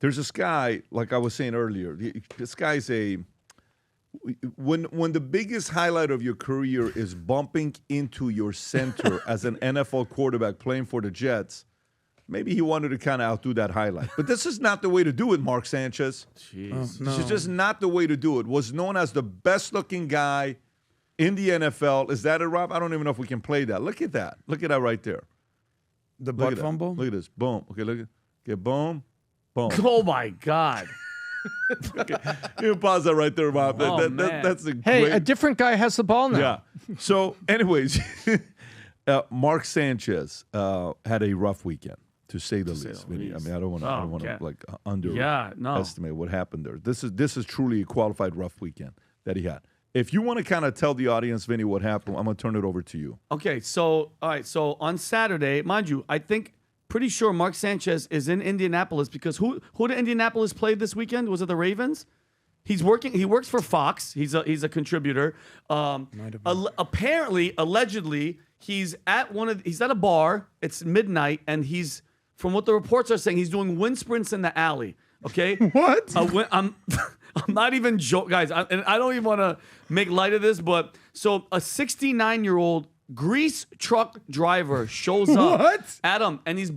There's this guy, like I was saying earlier. This guy's when the biggest highlight of your career is bumping into your center as an NFL quarterback playing for the Jets, maybe he wanted to kind of outdo that highlight. But this is not the way to do it, Mark Sanchez. Jeez. Oh, no. This is just not the way to do it. Was known as the best-looking guy in the NFL. Is that it, Rob? I don't even know if we can play that. Look at that. Look at that right there. The butt fumble? Look at this. Boom. Okay, look at boom. Boom. Oh, my God. Okay. You can pause that right there, Rob. That's a great... a different guy has the ball now. Yeah. So, anyways, Mark Sanchez had a rough weekend, to say the least. I mean, I don't want to underestimate what happened there. This is truly a qualified rough weekend that he had. If you want to kind of tell the audience, Vinny, what happened, I'm going to turn it over to you. Okay, so all right, so on Saturday, mind you, pretty sure Mark Sanchez is in Indianapolis because who did Indianapolis play this weekend? Was it the Ravens? He works for Fox. He's a contributor. Allegedly, he's at a bar. It's midnight, and from what the reports are saying, he's doing wind sprints in the alley. Okay, what? I'm not even joking, guys. And I don't even want to make light of this, but so a 69-year-old grease truck driver shows up, what? Adam, and he's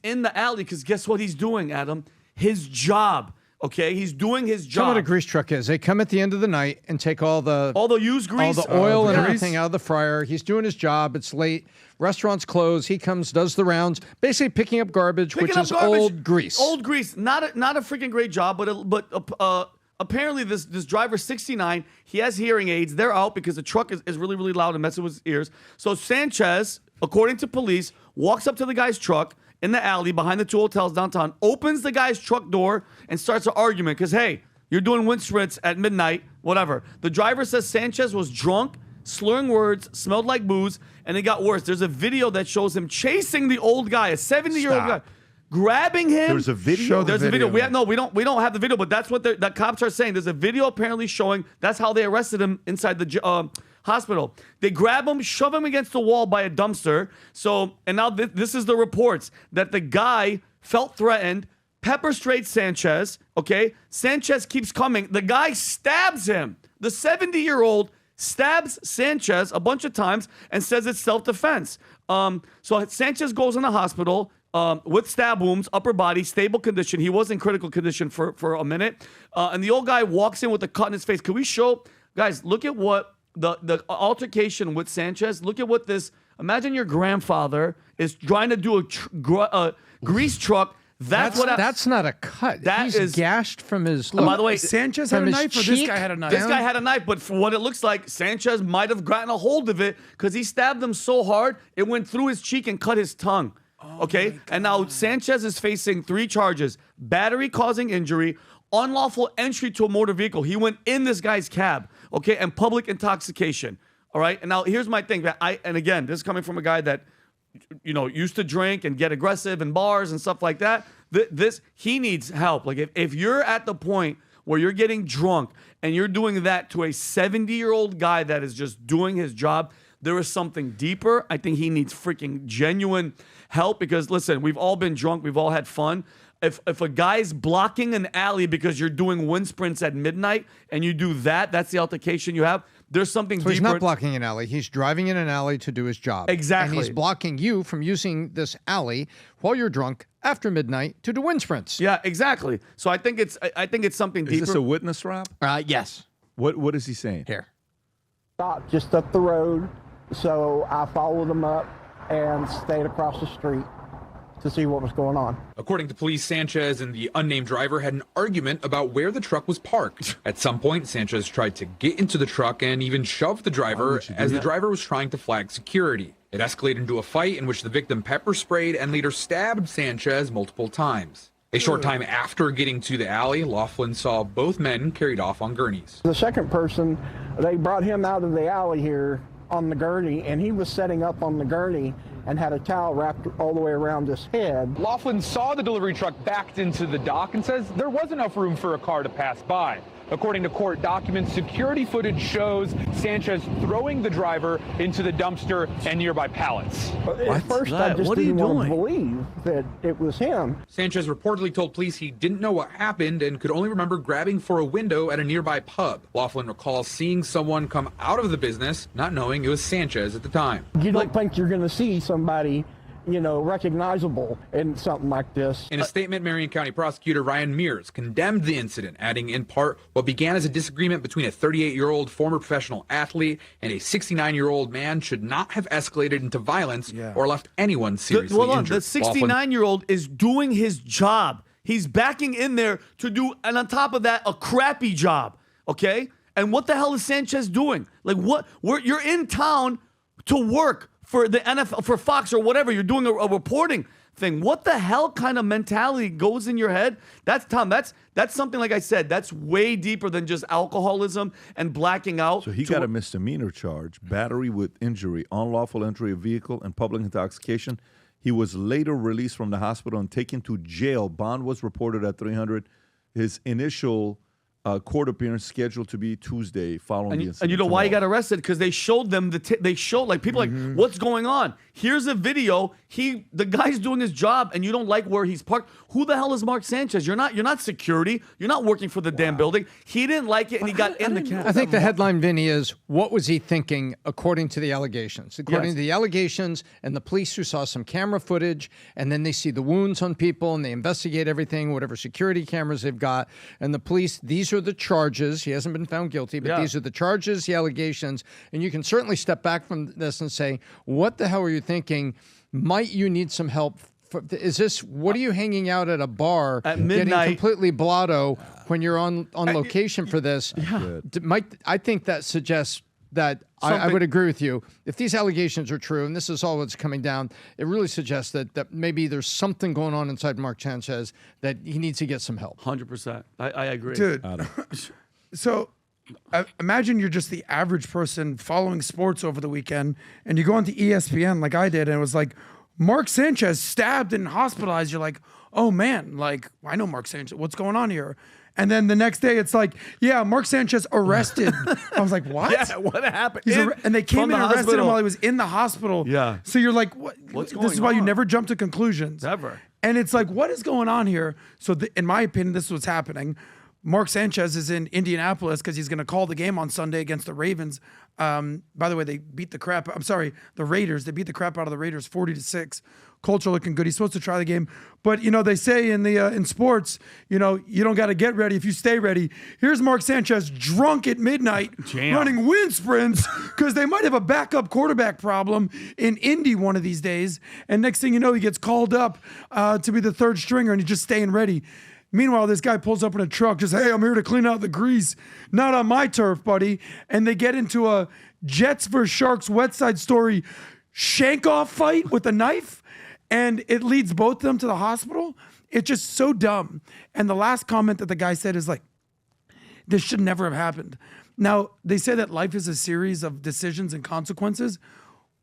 in the alley because guess what he's doing, Adam? His job. Okay, he's doing his job. Tell me what a grease truck is. They come at the end of the night and take all the used grease, all the oil and everything out of the fryer. He's doing his job. It's late. Restaurants close. He comes, does the rounds, basically picking up garbage, which is old grease. Old grease. Not a freaking great job, but apparently this driver's 69. He has hearing aids. They're out because the truck is really, really loud and messing with his ears. So Sanchez, according to police, walks up to the guy's truck in the alley behind the two hotels downtown, opens the guy's truck door, and starts an argument because, hey, you're doing wind sprints at midnight, whatever. The driver says Sanchez was drunk, slurring words, smelled like booze, and it got worse. There's a video that shows him chasing the old guy, a 70-year-old guy, grabbing him. There's a video? There's a video. We don't have the video, but that's what the cops are saying. There's a video apparently showing that's how they arrested him inside the hospital. They grab him, shove him against the wall by a dumpster. So, and now this is the reports that the guy felt threatened, pepper sprayed Sanchez. Okay, Sanchez keeps coming. The guy stabs him. The 70-year-old stabs Sanchez a bunch of times and says it's self-defense. So Sanchez goes in the hospital with stab wounds, upper body, stable condition. He was in critical condition for a minute. And the old guy walks in with a cut in his face. Can we show, guys, look at what the altercation with Sanchez. Look at what this, imagine your grandfather is trying to do a grease truck. That's not a cut. He's gashed from his. By the way, Sanchez had a knife, or this guy had a knife? This guy had a knife, but for what it looks like, Sanchez might have gotten a hold of it because he stabbed him so hard it went through his cheek and cut his tongue. Okay, and now Sanchez is facing 3 charges: battery causing injury, unlawful entry to a motor vehicle. He went in this guy's cab. Okay, and public intoxication. All right, and now here's my thing. And again, this is coming from a guy that, used to drink and get aggressive in bars and stuff like that. He needs help. Like if you're at the point where you're getting drunk and you're doing that to a 70-year-old guy that is just doing his job, there is something deeper. I think he needs freaking genuine help because, listen, we've all been drunk. We've all had fun. If a guy's blocking an alley because you're doing wind sprints at midnight and you do that's the altercation you have, there's something deeper. He's not blocking an alley. He's driving in an alley to do his job. Exactly. And he's blocking you from using this alley while you're drunk after midnight to do wind sprints. Yeah, exactly. So I think it's something deeper. Is this a witness, Rob? Yes. What is he saying? Here. Stopped just up the road, so I followed him up and stayed across the street to see what was going on. According to police, Sanchez and the unnamed driver had an argument about where the truck was parked. At some point, Sanchez tried to get into the truck and even shoved the driver as the driver was trying to flag security. It escalated into a fight in which the victim pepper sprayed and later stabbed Sanchez multiple times. A short time after getting to the alley, Laughlin saw both men carried off on gurneys. The second person, they brought him out of the alley here on the gurney, and he was setting up on the gurney, and had a towel wrapped all the way around his head. Laughlin saw the delivery truck backed into the dock and says there was enough room for a car to pass by. According to court documents, security footage shows Sanchez throwing the driver into the dumpster and nearby pallets. At first, I just didn't want to believe that it was him. Sanchez reportedly told police he didn't know what happened and could only remember grabbing for a window at a nearby pub. Laughlin recalls seeing someone come out of the business, not knowing it was Sanchez at the time. You don't think you're going to see somebody, recognizable in something like this. In a statement, Marion County prosecutor Ryan Mears condemned the incident, adding in part what began as a disagreement between a 38-year-old former professional athlete and a 69-year-old man should not have escalated into violence or left anyone seriously injured. The 69-year-old is doing his job. He's backing in there to do, and on top of that, a crappy job, okay? And what the hell is Sanchez doing? Like, you're in town to work for the NFL, for Fox or whatever. You're doing a reporting thing. What the hell kind of mentality goes in your head? That's something, like I said, that's way deeper than just alcoholism and blacking out. So he got a misdemeanor charge, battery with injury, unlawful entry of vehicle, and public intoxication. He was later released from the hospital and taken to jail. Bond was reported at $300. His initial court appearance scheduled to be Tuesday following the incident. And you know why he got arrested? Because they showed them they showed like people like, what's going on? Here's a video. The guy's doing his job, and you don't like where he's parked. Who the hell is Mark Sanchez? You're not security. You're not working for the damn building. He didn't like it, and he got in the cab. I think the headline, Vinny, is what was he thinking according to the allegations? According to the allegations and the police who saw some camera footage, and then they see the wounds on people, and they investigate everything, whatever security cameras they've got, and the police, these are the charges. He hasn't been found guilty, but these are the charges, the allegations, and you can certainly step back from this and say, what the hell are you thinking? Might you need some help? What are you hanging out at a bar at midnight, getting completely blotto when you're on location for this? I think that suggests that I would agree with you. If these allegations are true, and this is all that's coming down, it really suggests that maybe there's something going on inside Mark Sanchez that he needs to get some help. 100%. I agree. Dude, so imagine you're just the average person following sports over the weekend, and you go onto ESPN like I did, and it was like, Mark Sanchez stabbed and hospitalized. You're like, oh man, like, I know Mark Sanchez. What's going on here? And then the next day, it's like, yeah, Mark Sanchez arrested. I was like, what? Yeah, what happened? And they came in and arrested him while he was in the hospital. Yeah. So you're like, what? What's going on? This is why you never jump to conclusions. Never. And it's like, what is going on here? So in my opinion, this is what's happening. Mark Sanchez is in Indianapolis because he's going to call the game on Sunday against the Ravens. By the way, they beat the Raiders. They beat the crap out of the Raiders 40-6. Colts are looking good. He's supposed to try the game. But, they say in sports, you don't got to get ready if you stay ready. Here's Mark Sanchez drunk at midnight running wind sprints because they might have a backup quarterback problem in Indy one of these days. And next thing you know, he gets called up to be the third stringer and he's just staying ready. Meanwhile, this guy pulls up in a truck, just, hey, I'm here to clean out the grease. Not on my turf, buddy. And they get into a Jets vs. Sharks West Side Story shank-off fight with a knife, and it leads both of them to the hospital. It's just so dumb. And the last comment that the guy said is like, this should never have happened. Now, they say that life is a series of decisions and consequences.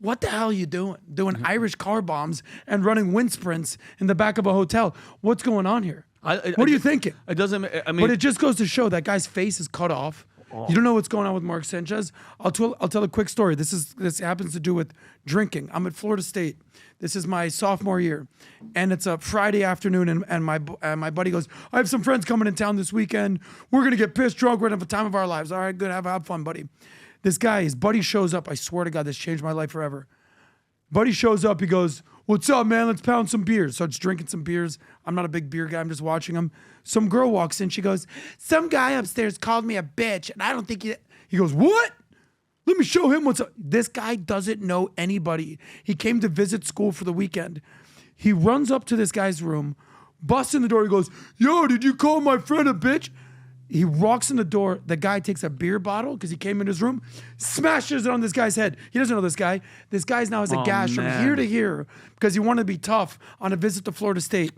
What the hell are you doing? Doing Irish car bombs and running wind sprints in the back of a hotel. What's going on here? What are you thinking? It doesn't. But it just goes to show that guy's face is cut off. You don't know what's going on with Mark Sanchez. I'll tell a quick story. This happens to do with drinking. I'm at Florida State. This is my sophomore year, and it's a Friday afternoon. And my buddy goes, I have some friends coming in town this weekend. We're gonna get pissed drunk. We're gonna have the time of our lives. All right, good. Have fun, buddy. This guy, his buddy shows up. I swear to God, this changed my life forever. Buddy shows up. He goes, what's up, man? Let's pound some beers. Starts drinking some beers. I'm not a big beer guy. I'm just watching him. Some girl walks in. She goes, some guy upstairs called me a bitch, and I don't think he goes, what? Let me show him what's up. This guy doesn't know anybody. He came to visit school for the weekend. He runs up to this guy's room, busts in the door. He goes, yo, did you call my friend a bitch? He walks in the door. The guy takes a beer bottle because he came in his room, smashes it on this guy's head. He doesn't know this guy. This guy's now has a gash from here to here because he wanted to be tough on a visit to Florida State.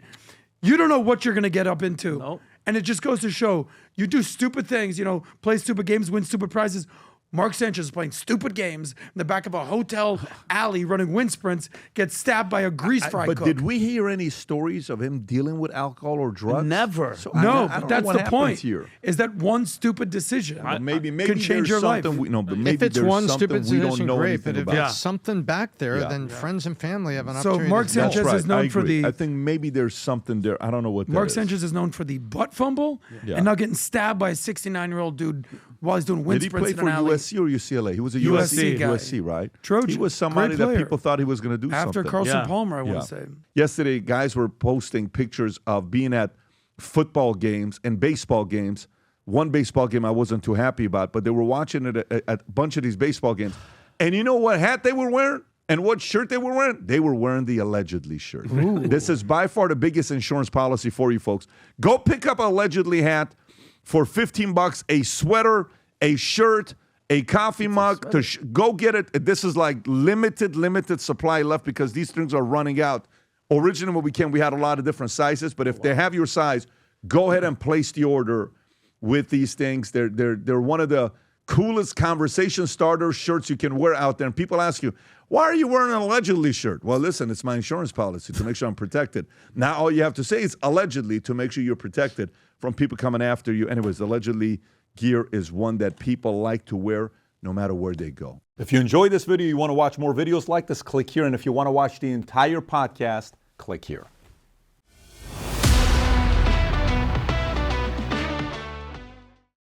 You don't know what you're going to get up into. Nope. And it just goes to show you do stupid things, play stupid games, win stupid prizes. Mark Sanchez is playing stupid games in the back of a hotel alley running wind sprints, gets stabbed by a grease fry But cook. did we hear any stories of him dealing with alcohol or drugs? Never. So No, I but don't know that's what the happens point. here. Is that one stupid decision Maybe can change your there's life? something but maybe If it's there's one something stupid we don't decision, know great. anything But if about. it's something back there, Yeah. then friends and family have an So opportunity. Mark to That's Sanchez right. is known I for agree. the- I think maybe there's something there. I don't know what that Mark is. Sanchez is known for the butt fumble Yeah. and not getting stabbed by a 69-year-old dude while he's doing wind Did he sprints play in for an alley. USC or UCLA? He was a USC guy. USC, right? Trojan. He was somebody Great that player. people thought he was going to do After something. Carson Yeah. Palmer, I want Yeah. to say. Yesterday, guys were posting pictures of being at football games and baseball games. One baseball game I wasn't too happy about, but they were watching it at a bunch of these baseball games. And you know what hat they were wearing and what shirt they were wearing? They were wearing the allegedly shirt. This is by far the biggest insurance policy for you folks. Go pick up an allegedly hat for $15, a sweater, a shirt, a coffee mug. Go get it. This is like limited supply left because these things are running out. Originally, when we had a lot of different sizes, but if they have your size, go ahead and place the order with these things. They're one of the coolest conversation starter shirts you can wear out there. And people ask you, why are you wearing an allegedly shirt? Well, listen, it's my insurance policy to make sure I'm protected. Now all you have to say is allegedly to make sure you're protected from people coming after you. Anyways, allegedly gear is one that people like to wear no matter where they go. If you enjoyed this video, you want to watch more videos like this, click here. And if you want to watch the entire podcast, click here.